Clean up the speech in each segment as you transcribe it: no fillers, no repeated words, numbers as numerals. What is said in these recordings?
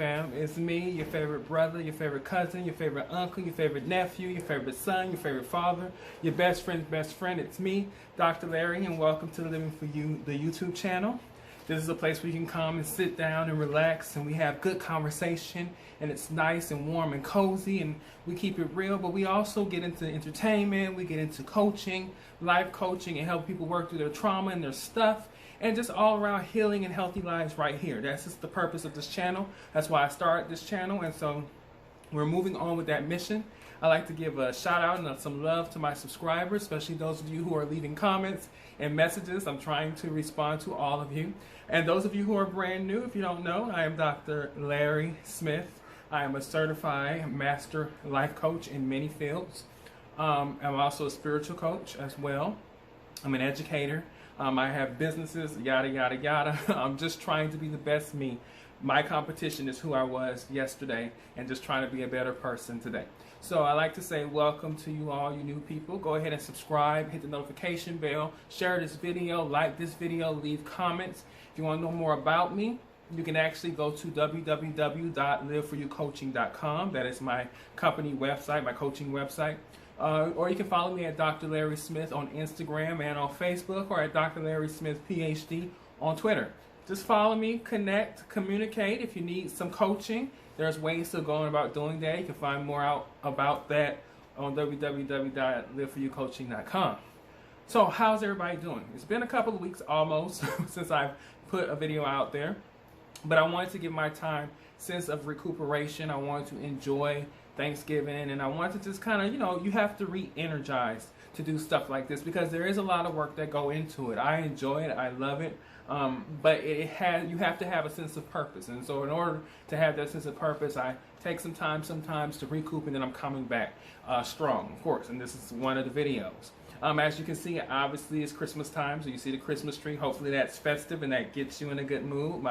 fam. It's me, your favorite brother, your favorite cousin, your favorite uncle, your favorite nephew, your favorite son, your favorite father, your best friend's best friend. It's me, Dr. Larry, and welcome to Living For You, the YouTube channel. This is a place where you can come and sit down and relax, and we have good conversation, and it's nice and warm and cozy, and we keep it real, but we also get into entertainment, we get into coaching, life coaching, and help people work through their trauma and their stuff, and just all around healing and healthy lives right here. That's just the purpose of this channel. That's why I started this channel, and so we're moving on with that mission. I like to give a shout out and some love to my subscribers, especially those of you who are leaving comments and messages. I'm trying to respond to all of you. And those of you who are brand new, if you don't know, I am Dr. Larry Smith. I am a certified master life coach in many fields. I'm also a spiritual coach as well. I'm an educator. I have businesses, yada, yada, yada. I'm just trying to be the best me. My competition is who I was yesterday and just trying to be a better person today. So I like to say welcome to you all, you new people. Go ahead and subscribe, hit the notification bell, share this video, like this video, leave comments. If you want to know more about me, you can actually go to www.liveforyoucoaching.com. That is my company website, my coaching website. Or you can follow me at Dr. Larry Smith on Instagram and on Facebook, or at Dr. Larry Smith PhD on Twitter. Just follow me, connect, communicate. If you need some coaching, there's ways to go about doing that. You can find more out about that on www.liveforyoucoaching.com. So how's everybody doing? It's been a couple of weeks almost since I've put a video out there, but I wanted to give my time sense of recuperation. I wanted to enjoy Thanksgiving, and I wanted to just kind of, you have to re-energize to do stuff like this because there is a lot of work that go into it. I enjoy it, I love it, but you have to have a sense of purpose, and so in order to have that sense of purpose, I take some time sometimes to recoup, and then I'm coming back strong, of course, and this is one of the videos. As you can see, obviously it's Christmas time, so you see the Christmas tree. Hopefully that's festive and that gets you in a good mood.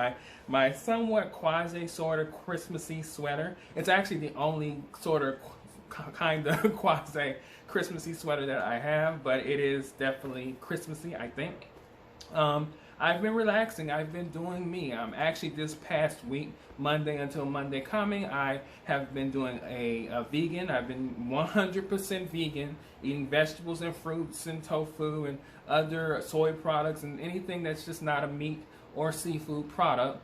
My somewhat quasi sort of Christmassy sweater. It's actually the only sort of kind of quasi Christmassy sweater that I have, but it is definitely Christmassy, I think. I've been relaxing. I've been doing me. Actually, this past week, Monday until Monday coming, I have been doing a vegan. I've been 100% vegan, eating vegetables and fruits and tofu and other soy products and anything that's just not a meat or seafood product.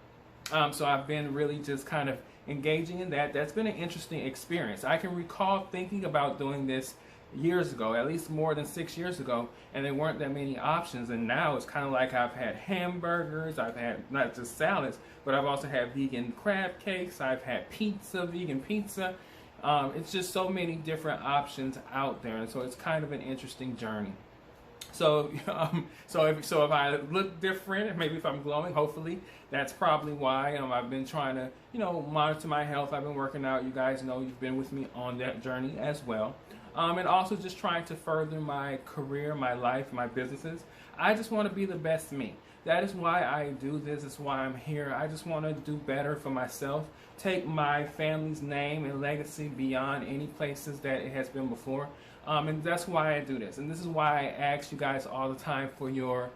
So I've been really just kind of engaging in that. That's been an interesting experience. I can recall thinking about doing this years ago, at least more than 6 years ago, and there weren't that many options, and now it's kind of like I've had hamburgers, I've had not just salads, but I've also had vegan crab cakes, I've had pizza, vegan pizza. It's just so many different options out there, and so it's kind of an interesting journey. So, if I look different, maybe if I'm glowing, hopefully that's probably why. I've been trying to, monitor my health. I've been working out. You guys know you've been with me on that journey as well. And also just trying to further my career, my life, my businesses. I just want to be the best me. That is why I do this. It's why I'm here. I just want to do better for myself. Take my family's name and legacy beyond any places that it has been before. And that's why I do this. And this is why I ask you guys all the time for your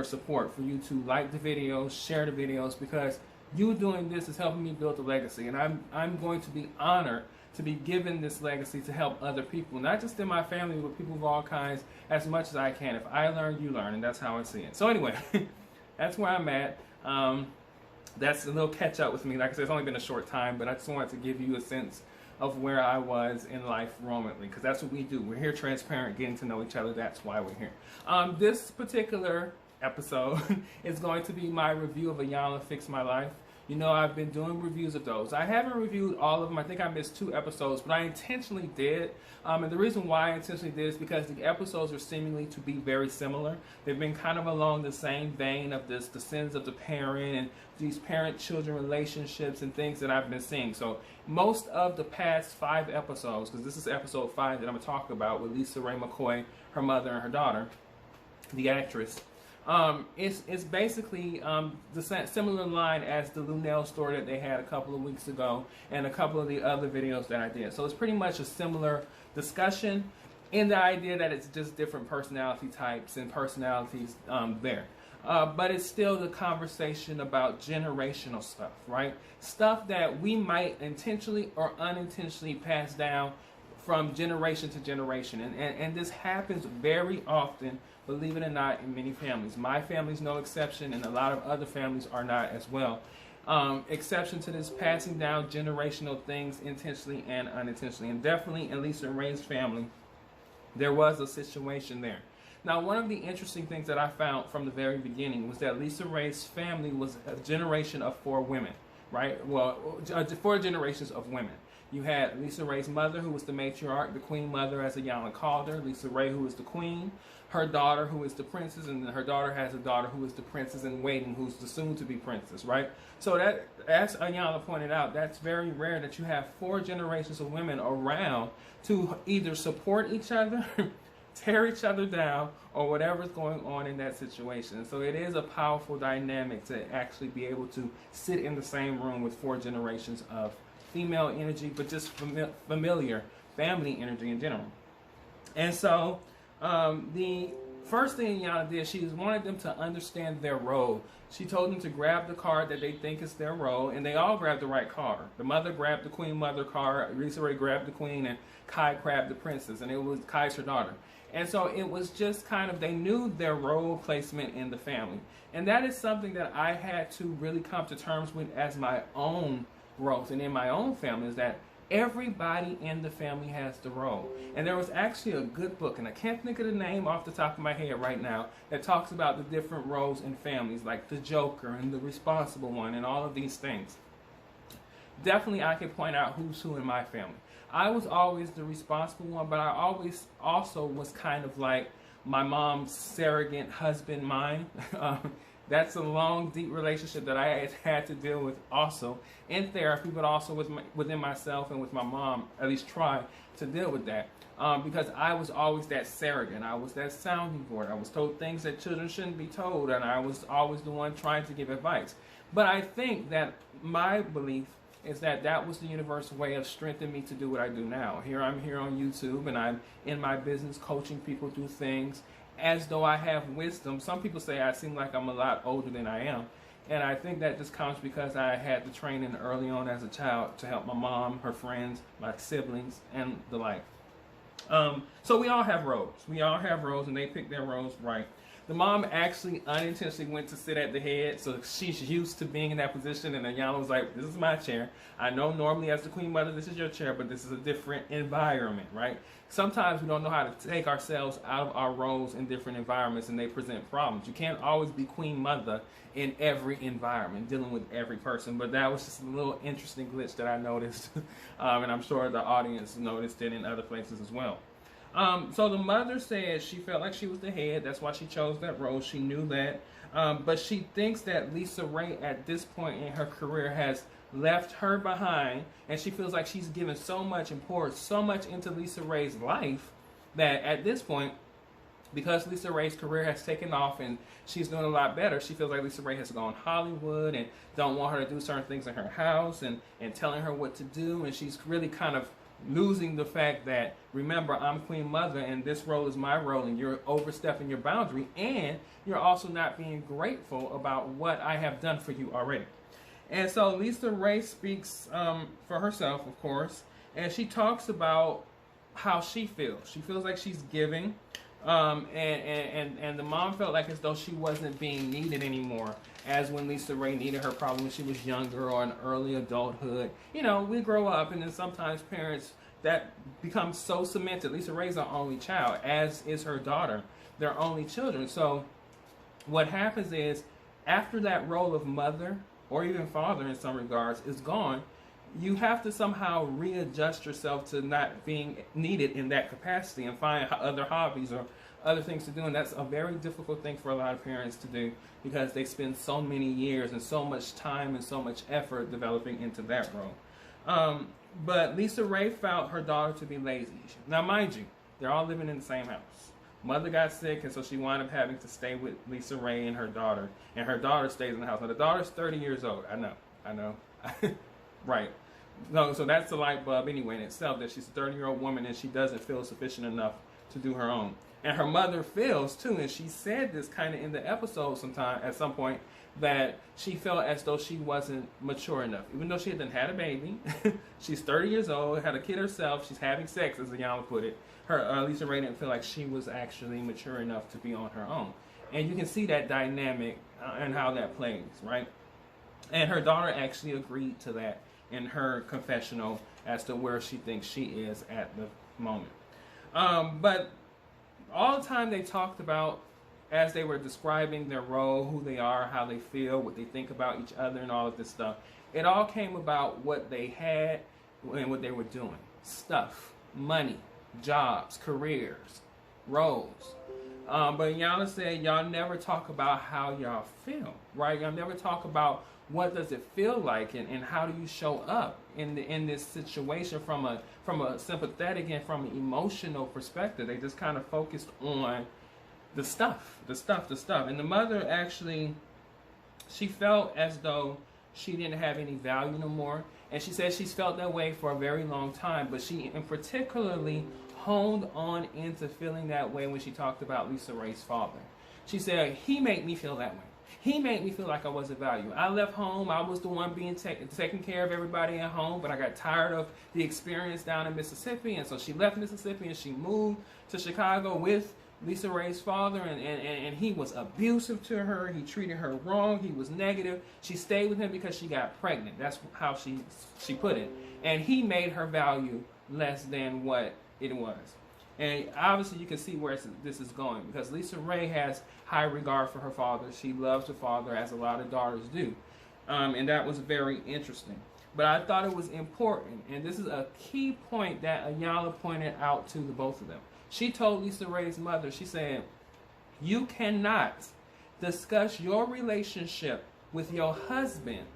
support, for you to like the videos, share the videos, because you doing this is helping me build a legacy. And I'm going to be honored to be given this legacy to help other people, not just in my family, but people of all kinds, as much as I can. If I learn, you learn, and that's how I see it. So anyway, that's where I'm at. That's a little catch up with me. Like I said, it's only been a short time, but I just wanted to give you a sense of where I was in life romantically, because that's what we do. We're here transparent, getting to know each other. That's why we're here. This particular episode is going to be my review of Iyanla Fix My Life. I've been doing reviews of those. I haven't reviewed all of them. I think I missed 2 episodes, but I intentionally did. And the reason why I intentionally did is because the episodes are seemingly to be very similar. They've been kind of along the same vein of the sins of the parent and these parent-children relationships and things that I've been seeing. So most of the past 5 episodes, because this is episode 5 that I'm going to talk about with Lisaraye McCoy, her mother and her daughter, the actress, it's basically the similar line as the Lunel story that they had a couple of weeks ago and a couple of the other videos that I did. So it's pretty much a similar discussion in the idea that it's just different personality types and personalities there. but it's still the conversation about generational stuff, right? Stuff that we might intentionally or unintentionally pass down from generation to generation. And this happens very often, believe it or not, in many families. My family's no exception, and a lot of other families are not as well. Exception to this passing down generational things intentionally and unintentionally. And definitely in Lisaraye's family, there was a situation there. Now, one of the interesting things that I found from the very beginning was that Lisaraye's family was a generation of 4 women, right? Well, 4 generations of women. You had Lisaraye's mother, who was the matriarch, the queen mother, as Iyanla called her. Lisaraye, who is the queen. Her daughter, who is the princess, and then her daughter has a daughter who is the princess in waiting, who's the soon-to-be princess, right? So that, as Iyanla pointed out, that's very rare that you have 4 generations of women around to either support each other, tear each other down, or whatever's going on in that situation. So it is a powerful dynamic to actually be able to sit in the same room with 4 generations of female energy, but just familiar family energy in general. And so the first thing Iyanla did, she wanted them to understand their role. She told them to grab the card that they think is their role, and they all grabbed the right card. The mother grabbed the queen mother card, Lisaraye grabbed the queen, and Kai grabbed the princess, and it was Kai's her daughter. And so it was just kind of, they knew their role placement in the family. And that is something that I had to really come to terms with as my own growth and in my own family, is that everybody in the family has the role. And there was actually a good book, and I can't think of the name off the top of my head right now, that talks about the different roles in families, like the joker and the responsible one and all of these things. Definitely I can point out who's who in my family. I was always the responsible one, but I always also was kind of like my mom's surrogate husband mine. That's a long, deep relationship that I had to deal with also in therapy, but also within myself and with my mom, at least try to deal with that. Because I was always that surrogate. I was that sounding board. I was told things that children shouldn't be told, and I was always the one trying to give advice. But I think that my belief is that that was the universal way of strengthening me to do what I do now. I'm here on YouTube, and I'm in my business coaching people through things as though I have wisdom. Some people say I seem like I'm a lot older than I am. And I think that just comes because I had the training early on as a child to help my mom, her friends, my siblings, and the like. So we all have roles. We all have roles, and they pick their roles right. The mom actually unintentionally went to sit at the head, so she's used to being in that position, and Iyanla was like, this is my chair. I know normally as the queen mother, this is your chair, but this is a different environment, right? Sometimes we don't know how to take ourselves out of our roles in different environments, and they present problems. You can't always be queen mother in every environment, dealing with every person, but that was just a little interesting glitch that I noticed, and I'm sure the audience noticed it in other places as well. So the mother said she felt like she was the head. That's why she chose that role. She knew that. But she thinks that Lisaraye at this point in her career has left her behind. And she feels like she's given so much and poured so much into Lisaraye's life that at this point, because Lisaraye's career has taken off and she's doing a lot better, she feels like Lisaraye has gone Hollywood and don't want her to do certain things in her house and telling her what to do. And she's really kind of losing the fact that, remember, I'm queen mother and this role is my role, and you're overstepping your boundary, and you're also not being grateful about what I have done for you already. And so Lisaraye speaks for herself, of course, and she talks about how she feels. She feels like she's giving, and the mom felt like as though she wasn't being needed anymore, as when Lisaraye needed her probably when she was younger or in early adulthood. You know, we grow up, and then sometimes parents, that becomes so cemented. Lisaraye's our only child, as is her daughter. They're only children. So what happens is, after that role of mother, or even father in some regards, is gone, you have to somehow readjust yourself to not being needed in that capacity and find other hobbies or other things to do. And that's a very difficult thing for a lot of parents to do, because they spend so many years and so much time and so much effort developing into that role. But Lisaraye found her daughter to be lazy. Now, mind you, they're all living in the same house. Mother got sick, and so she wound up having to stay with Lisaraye and her daughter stays in the house. Now, the daughter's 30 years old. I know. Right. No, so that's the light bulb anyway in itself, that she's a 30-year-old woman and she doesn't feel sufficient enough to do her own. And her mother feels too, and she said this kind of in the episode at some point, that she felt as though she wasn't mature enough. Even though she had a baby, she's 30 years old, had a kid herself, she's having sex, as Iyanla put it. Lisaraye didn't feel like she was actually mature enough to be on her own. And you can see that dynamic and how that plays, right? And her daughter actually agreed to that in her confessional as to where she thinks she is at the moment. But all the time they talked about, as they were describing their role, who they are, how they feel, what they think about each other, and all of this stuff, it all came about what they had and what they were doing. Stuff, money, jobs, careers, roles. But Iyanla said, y'all never talk about how y'all feel, right? Y'all never talk about what does it feel like, and how do you show up in this situation from a sympathetic and from an emotional perspective. They just kind of focused on the stuff. And the mother actually, she felt as though she didn't have any value no more. And she said she's felt that way for a very long time, but she particularly honed on into feeling that way when she talked about Lisaraye's father. She said, he made me feel that way. He made me feel like I wasn't valued. I left home. I was the one being taking care of everybody at home, but I got tired of the experience down in Mississippi, and so she left Mississippi and she moved to Chicago with Lisaraye's father, and he was abusive to her. He treated her wrong. He was negative. She stayed with him because she got pregnant. That's how she put it. And he made her value less than what it was. And obviously you can see where this is going, because Lisaraye has high regard for her father. She loves her father, as a lot of daughters do. And that was very interesting. But I thought it was important, and this is a key point that Iyanla pointed out to the both of them. She told Lisaraye's mother, she said, you cannot discuss your relationship with your husband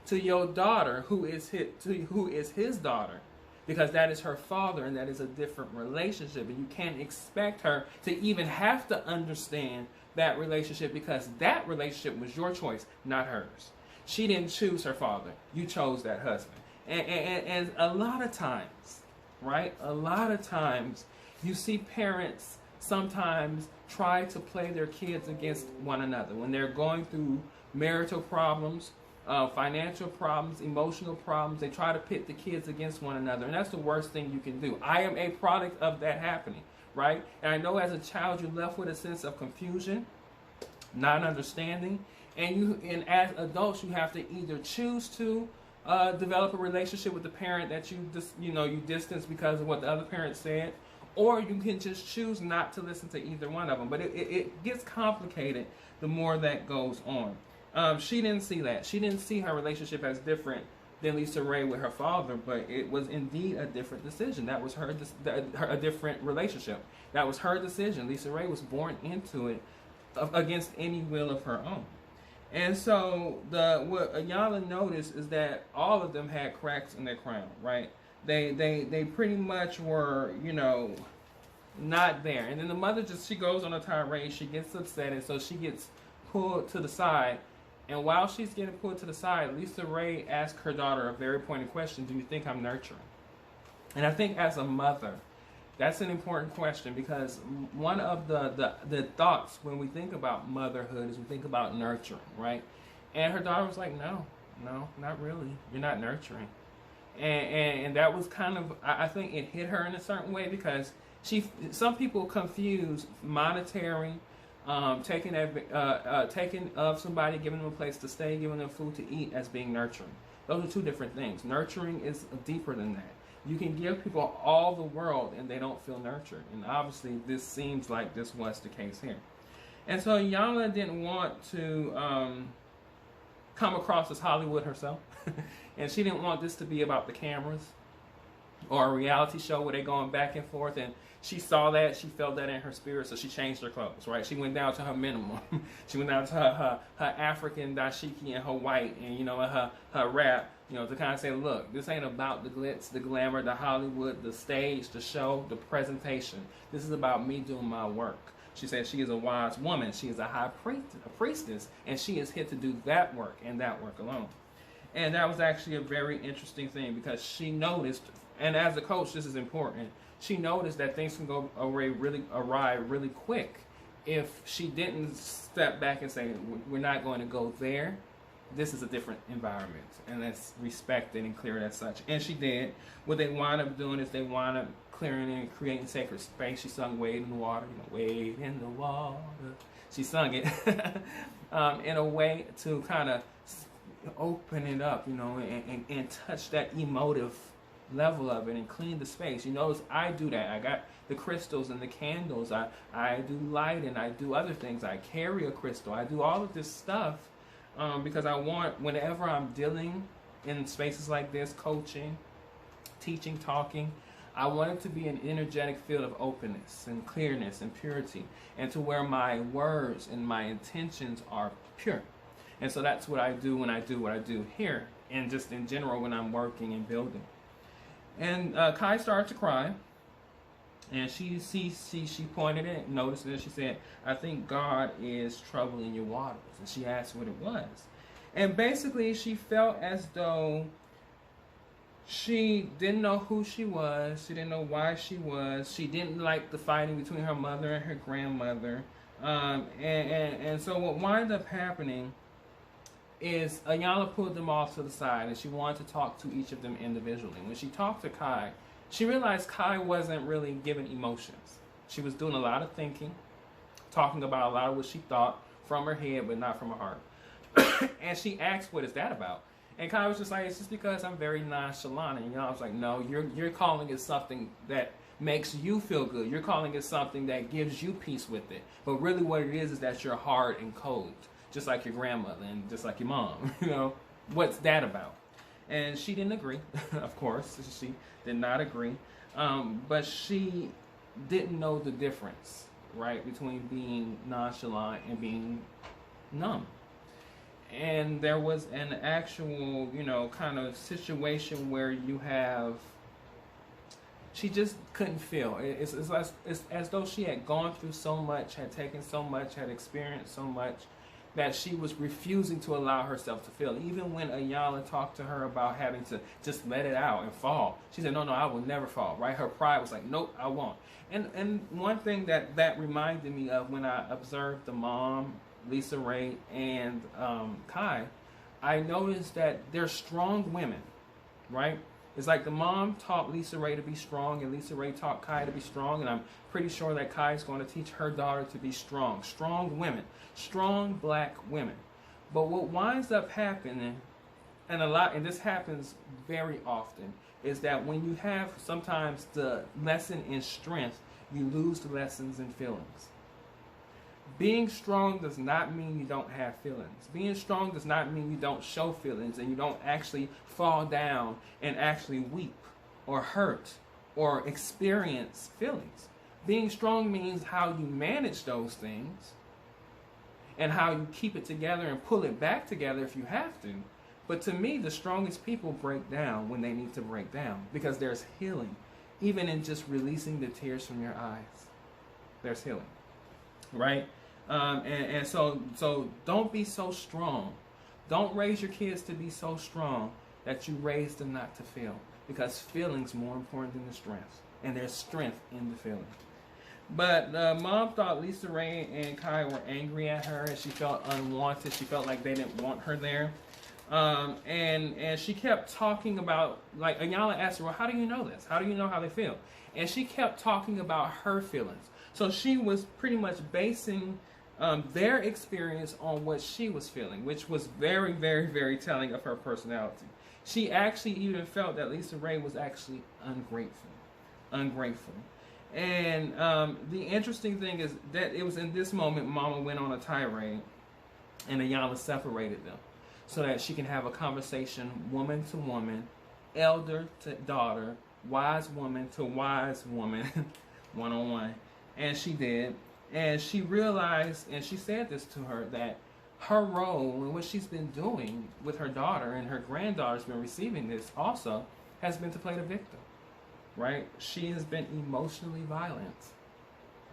to your daughter who is his daughter, because that is her father and that is a different relationship, and you can't expect her to even have to understand that relationship, because that relationship was your choice, not hers. She didn't choose her father. You chose that husband. And a lot of times, right? A lot of times you see parents sometimes try to play their kids against one another when they're going through marital problems, financial problems, emotional problems. They try to pit the kids against one another, and that's the worst thing you can do. I am a product of that happening, right? And I know as a child you're left with a sense of confusion, not understanding, and as adults you have to either choose to develop a relationship with the parent that you distance because of what the other parent said, or you can just choose not to listen to either one of them. But it gets complicated the more that goes on. She didn't see that. She didn't see her relationship as different than Lisaraye with her father, but it was indeed a different decision. That was a different relationship. That was her decision. Lisaraye was born into it against any will of her own. And so what Iyanla noticed is that all of them had cracks in their crown, right? They pretty much were, not there. And then the mother she goes on a tirade, she gets upset, and so she gets pulled to the side. And while she's getting pulled to the side, Lisaraye asks her daughter a very pointed question: do you think I'm nurturing? And I think as a mother, that's an important question, because one of the thoughts when we think about motherhood is we think about nurturing, right? And her daughter was like, no, not really. You're not nurturing. And that was kind of, I think it hit her in a certain way, because some people confuse monetary, taking of somebody, giving them a place to stay, giving them food to eat, as being nurturing. Those are two different things. Nurturing is deeper than that. You can give people all the world and they don't feel nurtured. And obviously this seems like this was the case here. And so Iyanla didn't want to come across as Hollywood herself. And she didn't want this to be about the cameras or a reality show where they're going back and forth. And she saw that, she felt that in her spirit, so she changed her clothes, right? She went down to her minimum. She went down to her African dashiki and her white and, her wrap, to kind of say, look, this ain't about the glitz, the glamour, the Hollywood, the stage, the show, the presentation. This is about me doing my work. She said she is a wise woman. She is a high priestess, and she is here to do that work and that work alone. And that was actually a very interesting thing, because she noticed, And as a coach, this is important. She noticed that things can go awry really quick if she didn't step back and say, we're not going to go there. This is a different environment, and let's respect it and clear it as such. And she did. What they wound up doing is they wound up clearing and creating sacred space. She sung "Wade in the Water," "Wade in the Water." She sung it in a way to kind of open it up, and touch that emotive level of it and clean the space. You notice I do that. I got the crystals and the candles. I do light, and I do other things. I carry a crystal. I do all of this stuff. Because I want, whenever I'm dealing in spaces like this, coaching, teaching, talking, I want it to be an energetic field of openness and clearness and purity, and to where my words and my intentions are pure. And so that's what I do when I do what I do here, and just in general when I'm working and building. And Kai started to cry. And she pointed it, noticed it, and she said, "I think God is troubling your waters." And she asked what it was. And basically, she felt as though she didn't know who she was. She didn't know why she was. She didn't like the fighting between her mother and her grandmother. And so what wound up happening is Iyanla pulled them off to the side, and she wanted to talk to each of them individually. When she talked to Kai, she realized Kai wasn't really giving emotions. She was doing a lot of thinking, talking about a lot of what she thought from her head, but not from her heart. And she asked, "What is that about?" And Kai was just like, "It's just because I'm very nonchalant." And I was like, "No, you're calling it something that makes you feel good. You're calling it something that gives you peace with it. But really what it is that you're hard and cold, just like your grandmother and just like your mom. What's that about?" And she didn't agree, of course. She did not agree. But she didn't know the difference, right, between being nonchalant and being numb. And there was an actual, kind of situation where you have, she just couldn't feel. It's as though she had gone through so much, had taken so much, had experienced so much, that she was refusing to allow herself to feel. Even when Iyanla talked to her about having to just let it out and fall, she said, no, I will never fall, right? Her pride was like, nope, I won't. And one thing that reminded me of when I observed the mom, Lisaraye, and Kai, I noticed that they're strong women, right? It's like the mom taught Lisaraye to be strong, and Lisaraye taught Kai to be strong, and I'm pretty sure that Kai is going to teach her daughter to be strong. Strong women. Strong black women. But what winds up happening, and this happens very often, is that when you have sometimes the lesson in strength, you lose the lessons in feelings. Being strong does not mean you don't have feelings. Being strong does not mean you don't show feelings and you don't actually fall down and actually weep or hurt or experience feelings. Being strong means how you manage those things and how you keep it together and pull it back together if you have to. But to me, the strongest people break down when they need to break down, because there's healing. Even in just releasing the tears from your eyes, there's healing, right? And so don't be so strong. Don't raise your kids to be so strong that you raise them not to feel, because feeling's more important than the strength, and there's strength in the feeling. But mom thought Lisaraye and Kai were angry at her, and she felt unwanted. She felt like they didn't want her there. And she kept talking about, like, Iyanla asked her, well, how do you know this? How do you know how they feel? And she kept talking about her feelings. So she was pretty much basing their experience on what she was feeling, which was very, very, very telling of her personality. She actually even felt that Lisaraye was actually ungrateful. And the interesting thing is that it was in this moment Mama went on a tirade, and Iyanla separated them so that she can have a conversation, woman to woman, elder to daughter, wise woman to wise woman, one-on-one. And she did. And she realized, and she said this to her, that her role and what she's been doing with her daughter, and her granddaughter's been receiving this also, has been to play the victim, right? She has been emotionally violent.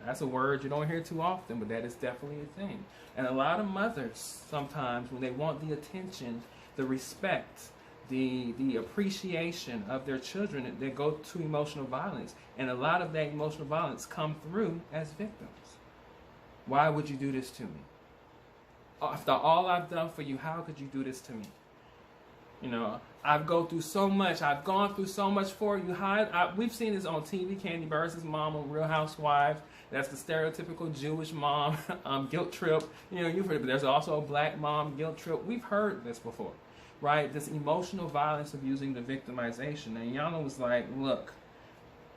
That's a word you don't hear too often, but that is definitely a thing. And a lot of mothers, sometimes, when they want the attention, the respect, the appreciation of their children that go to emotional violence. And a lot of that emotional violence come through as victims. Why would you do this to me? After all I've done for you, how could you do this to me? You know, I've gone through so much for you. We've seen this on TV, Candy versus Mom on Real Housewives. That's the stereotypical Jewish mom guilt trip. You know, you've heard it, but there's also a black mom guilt trip. We've heard this before, right? This emotional violence of using the victimization. And Iyanla was like, look,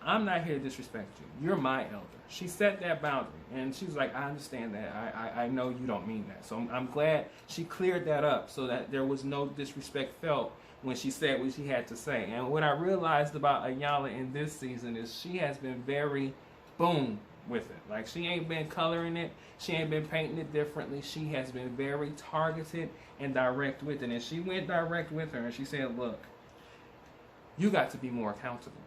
I'm not here to disrespect you. You're my elder. She set that boundary. And she was like, I understand that. I know you don't mean that. So I'm glad she cleared that up so that there was no disrespect felt when she said what she had to say. And what I realized about Iyanla in this season is she has been very boom with it. Like, she ain't been coloring it. She ain't been painting it differently. She has been very targeted and direct with it. And she went direct with her and she said, look, you got to be more accountable.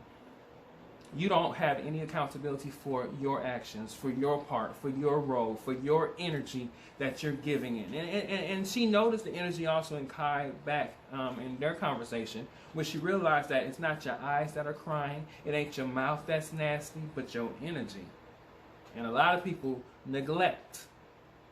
You don't have any accountability for your actions, for your part, for your role, for your energy that you're giving in. And she noticed the energy also in Kai back in their conversation, where she realized that it's not your eyes that are crying, it ain't your mouth that's nasty, but your energy. And a lot of people neglect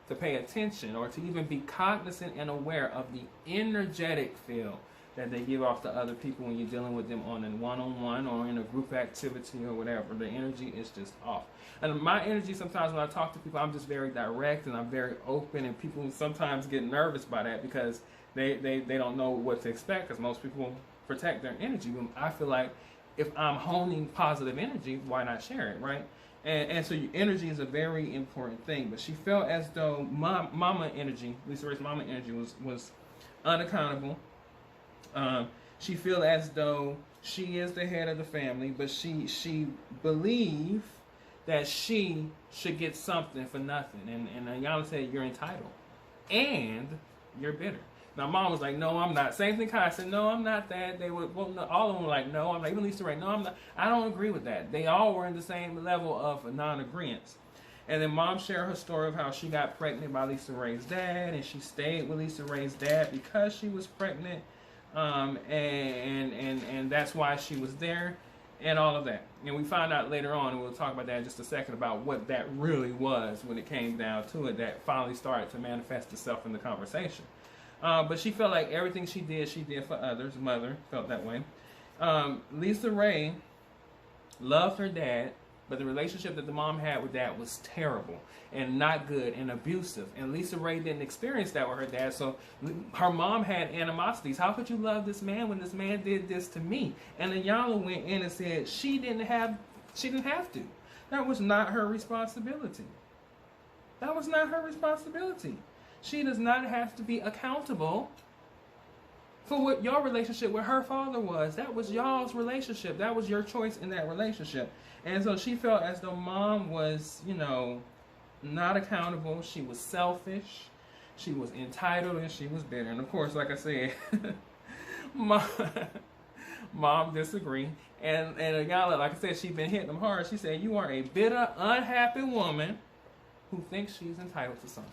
to pay attention or to even be cognizant and aware of the energetic feel that they give off to other people when you're dealing with them on a one-on-one or in a group activity or whatever. The energy is just off. And my energy sometimes when I talk to people, I'm just very direct and I'm very open, and people sometimes get nervous by that because they don't know what to expect, because most people protect their energy. But I feel like if I'm honing positive energy, why not share it, right? And so your energy is a very important thing. But she felt as though mama energy, Lisaraye's mama energy was unaccountable. She feels as though she is the head of the family, but she believes that she should get something for nothing. And Iyanla said, you're entitled. And you're bitter. Now, Mom was like, no, I'm not. Same thing Kai said, no, I'm not that. They were, well, no, all of them were like, no, I'm not. Even Lisaraye, no, I'm not. I don't agree with that. They all were in the same level of non-agreement. And then Mom shared her story of how she got pregnant by Lisaraye's dad, and she stayed with Lisaraye's dad because she was pregnant. And that's why she was there and all of that. And we find out later on, and we'll talk about that in just a second, about what that really was when it came down to it, that finally started to manifest itself in the conversation. But she felt like everything she did for others. Mother felt that way. Lisaraye loved her dad, but the relationship that the mom had with dad was terrible and not good and abusive. And Lisaraye didn't experience that with her dad, so her mom had animosities. How could you love this man when this man did this to me? And Iyanla went in and said she didn't have to. That was not her responsibility. That was not her responsibility. She does not have to be accountable for what your relationship with her father was. That was y'all's relationship. That was your choice in that relationship. And so she felt as though mom was, not accountable. She was selfish. She was entitled, and she was bitter. And of course, like I said, mom disagreed. And Iyanla, like I said, she's been hitting them hard. She said, you are a bitter, unhappy woman who thinks she's entitled to something.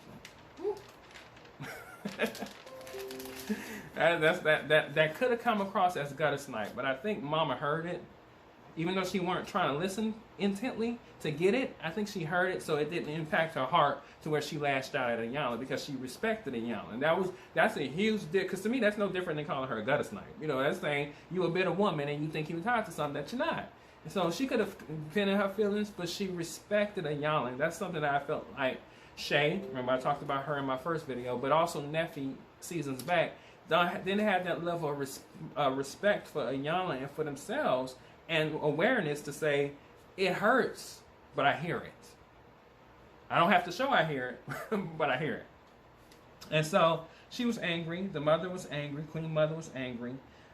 That could have come across as gutter snipe, but I think Mama heard it. Even though she weren't trying to listen intently to get it, I think she heard it, so it didn't impact her heart to where she lashed out at Iyanla, because she respected Iyanla. And that's a huge dick, because to me that's no different than calling her a gutter snipe. That's saying you a bitter woman and you think you're entitled to something that you're not. And so she could have been in her feelings, but she respected Iyanla. And that's something that I felt like Shay, remember I talked about her in my first video, but also Neffy seasons back, didn't have that level of respect for Iyanla and for themselves, and awareness to say, it hurts, but I hear it. I don't have to show I hear it, but I hear it. And so she was angry. The mother was angry. Queen Mother was angry.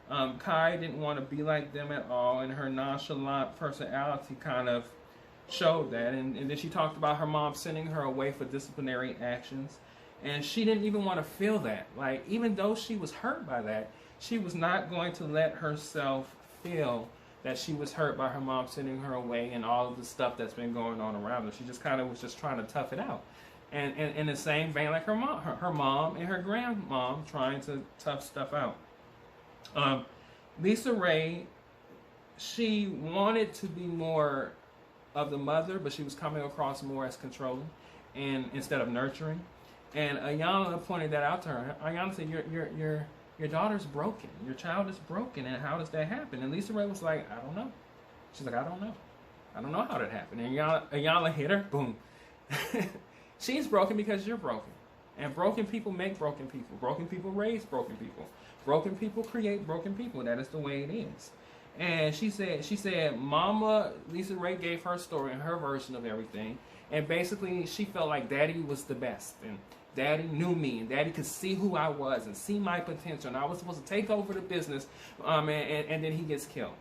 Kai didn't want to be like them at all, and her nonchalant personality kind of showed that. And then she talked about her mom sending her away for disciplinary actions. And she didn't even want to feel that. Like, even though she was hurt by that, she was not going to let herself feel that she was hurt by her mom sending her away and all of the stuff that's been going on around her. She just kind of was just trying to tough it out. And in the same vein like her mom and her grandmom trying to tough stuff out. Um, Lisaraye, she wanted to be more of the mother, but she was coming across more as controlling, and instead of nurturing. And Iyanla pointed that out to her. Iyanla said, "Your daughter's broken. Your child is broken, and how does that happen?" And Lisaraye was like, "I don't know." She's like, "I don't know. I don't know how that happened." And Iyanla hit her. Boom. She's broken because you're broken. And broken people make broken people. Broken people raise broken people. Broken people create broken people. That is the way it is. And she said, Mama Lisaraye gave her story and her version of everything. And basically, she felt like Daddy was the best. And Daddy knew me. And Daddy could see who I was and see my potential. And I was supposed to take over the business. And then he gets killed.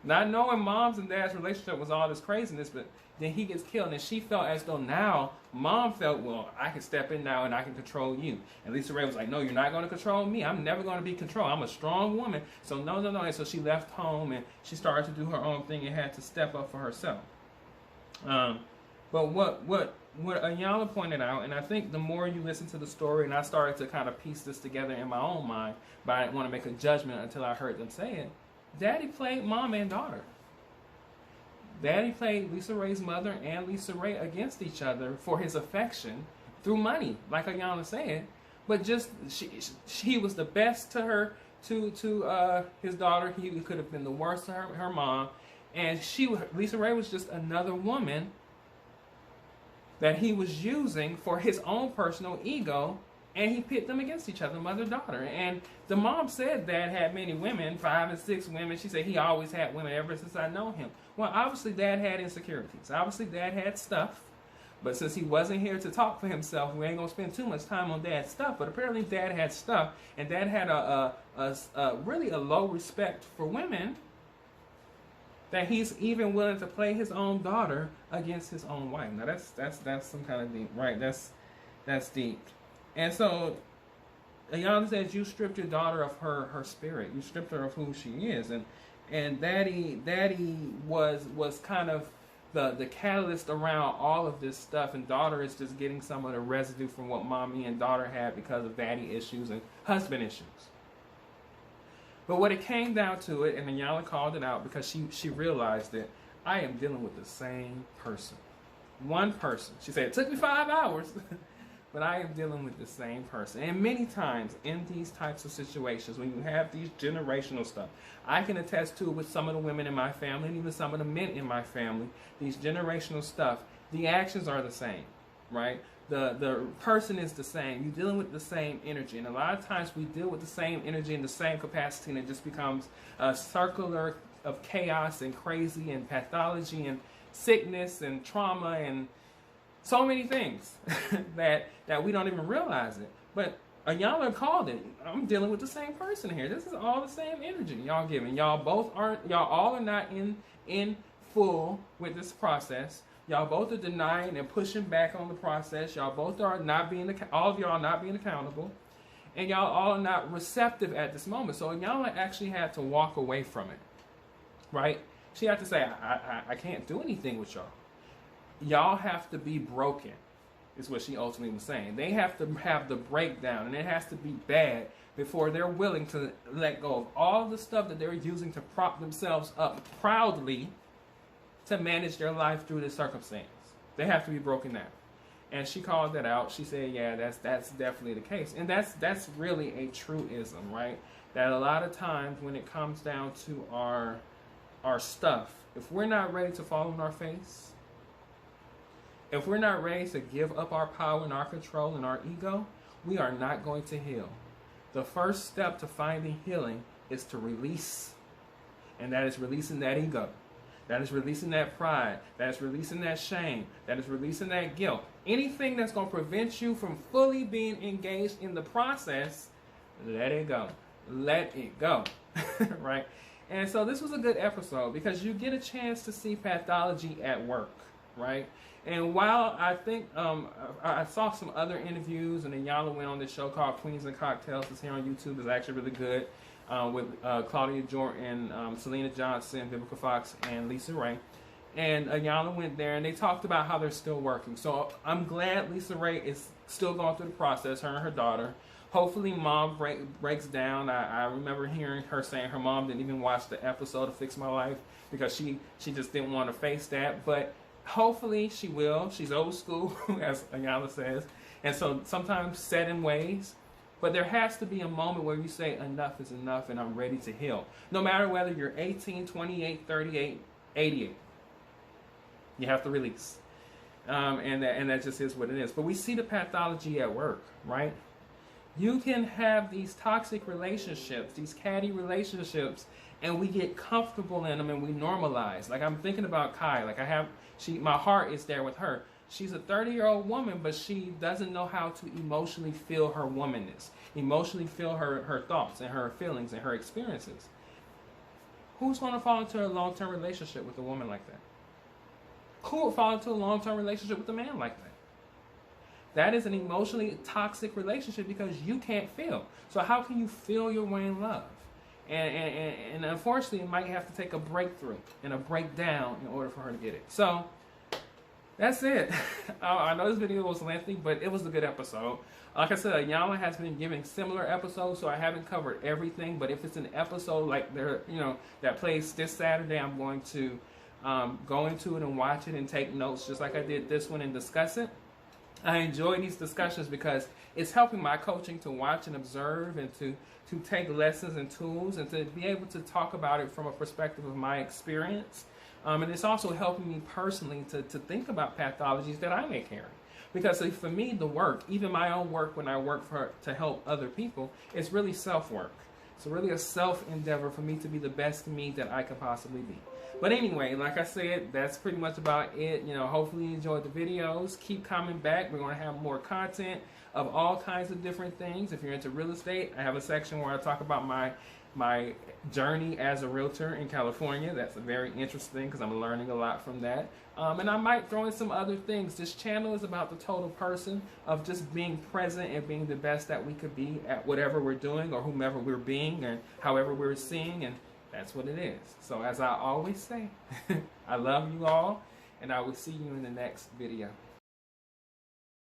Not knowing Mom's and Dad's relationship was all this craziness, but then he gets killed, and she felt as though now Mom felt, well, I can step in now and I can control you. And Lisaraye was like, no, you're not going to control me. I'm never going to be controlled. I'm a strong woman. So no. And so she left home and she started to do her own thing and had to step up for herself. But what Iyanla pointed out, and I think the more you listen to the story, and I started to kind of piece this together in my own mind, but I didn't want to make a judgment until I heard them say it. Daddy played mom and daughter. Daddy played Lisaraye's mother and Lisaraye against each other for his affection through money, like Iyanla said. But just he was the best to her, to his daughter. He could have been the worst to her mom, and Lisaraye was just another woman that he was using for his own personal ego. And he pit them against each other, mother-daughter. And the mom said Dad had many women, 5 and 6 women. She said he always had women ever since I know him. Well, obviously Dad had insecurities. Obviously Dad had stuff. But since he wasn't here to talk for himself, we ain't going to spend too much time on Dad's stuff. But apparently Dad had stuff. And Dad had really a low respect for women, that he's even willing to play his own daughter against his own wife. Now that's some kind of deep, right? That's deep. And so, Iyanla says, you stripped your daughter of her spirit. You stripped her of who she is. And Daddy was kind of the catalyst around all of this stuff. And daughter is just getting some of the residue from what mommy and daughter had because of daddy issues and husband issues. But what it came down to it, and Iyanla called it out because she realized that I am dealing with the same person. One person. She said, it took me 5 hours. But I am dealing with the same person. And many times in these types of situations, when you have these generational stuff, I can attest to it with some of the women in my family and even some of the men in my family, these generational stuff, the actions are the same, right? The person is the same. You're dealing with the same energy. And a lot of times we deal with the same energy in the same capacity, and it just becomes a circular of chaos and crazy and pathology and sickness and trauma and so many things that we don't even realize it. But Iyanla called it. I'm dealing with the same person here. This is all the same energy y'all giving. Y'all all are not in full with this process. Y'all both are denying and pushing back on the process. Y'all both are not being, all of y'all are not being accountable. And y'all all are not receptive at this moment. So Iyanla actually had to walk away from it, right? She had to say, I can't do anything with y'all. Y'all have to be broken, is what she ultimately was saying. They have to have the breakdown, and it has to be bad before they're willing to let go of all the stuff that they're using to prop themselves up proudly to manage their life through this circumstance. They have to be broken down. And she called that out. She said, yeah, that's definitely the case. And that's really a truism, right? That a lot of times when it comes down to our stuff, if we're not ready to fall on our face, if we're not ready to give up our power and our control and our ego, we are not going to heal. The first step to finding healing is to release. And that is releasing that ego. That is releasing that pride. That is releasing that shame. That is releasing that guilt. Anything that's going to prevent you from fully being engaged in the process, let it go. Let it go. Right? And so this was a good episode because you get a chance to see pathology at work. Right? And while I think I saw some other interviews, and then Iyanla went on this show called Queens and Cocktails. It's here on YouTube. It's actually really good with Claudia Jordan, Selena Johnson, Vivica Fox, and Lisaraye. And Iyanla went there, and they talked about how they're still working. So I'm glad Lisaraye is still going through the process, her and her daughter. Hopefully mom breaks down. I remember hearing her saying her mom didn't even watch the episode of Fix My Life because she just didn't want to face that. But hopefully she will. She's old school, as Iyanla says. And so sometimes set in ways. But there has to be a moment where you say enough is enough and I'm ready to heal. No matter whether you're 18, 28, 38, 88. You have to release. And that just is what it is. But we see the pathology at work, right? You can have these toxic relationships, these catty relationships, and we get comfortable in them and we normalize. Like I'm thinking about Kai. Like my heart is there with her. She's a 30-year-old woman, but she doesn't know how to emotionally feel her womanness, emotionally feel her thoughts and her feelings and her experiences. Who's going to fall into a long-term relationship with a woman like that? Who would fall into a long-term relationship with a man like that? That is an emotionally toxic relationship because you can't feel. So how can you feel your way in love? And unfortunately, it might have to take a breakthrough and a breakdown in order for her to get it. So that's it. I know this video was lengthy, but it was a good episode. Like I said, Iyanla has been giving similar episodes, so I haven't covered everything. But if it's an episode like that plays this Saturday, I'm going to go into it and watch it and take notes, just like I did this one, and discuss it. I enjoy these discussions because it's helping my coaching to watch and observe and to take lessons and tools and to be able to talk about it from a perspective of my experience. And it's also helping me personally to think about pathologies that I may carry. Because for me, the work, even my own work when I work to help other people, it's really self-work. It's really a self-endeavor for me to be the best me that I could possibly be. But anyway, like I said, that's pretty much about it. Hopefully you enjoyed the videos. Keep coming back. We're going to have more content of all kinds of different things. If you're into real estate, I have a section where I talk about my journey as a realtor in California. That's very interesting because I'm learning a lot from that. And I might throw in some other things. This channel is about the total person of just being present and being the best that we could be at whatever we're doing or whomever we're being and however we're seeing, and that's what it is. So as I always say, I love you all, and I will see you in the next video.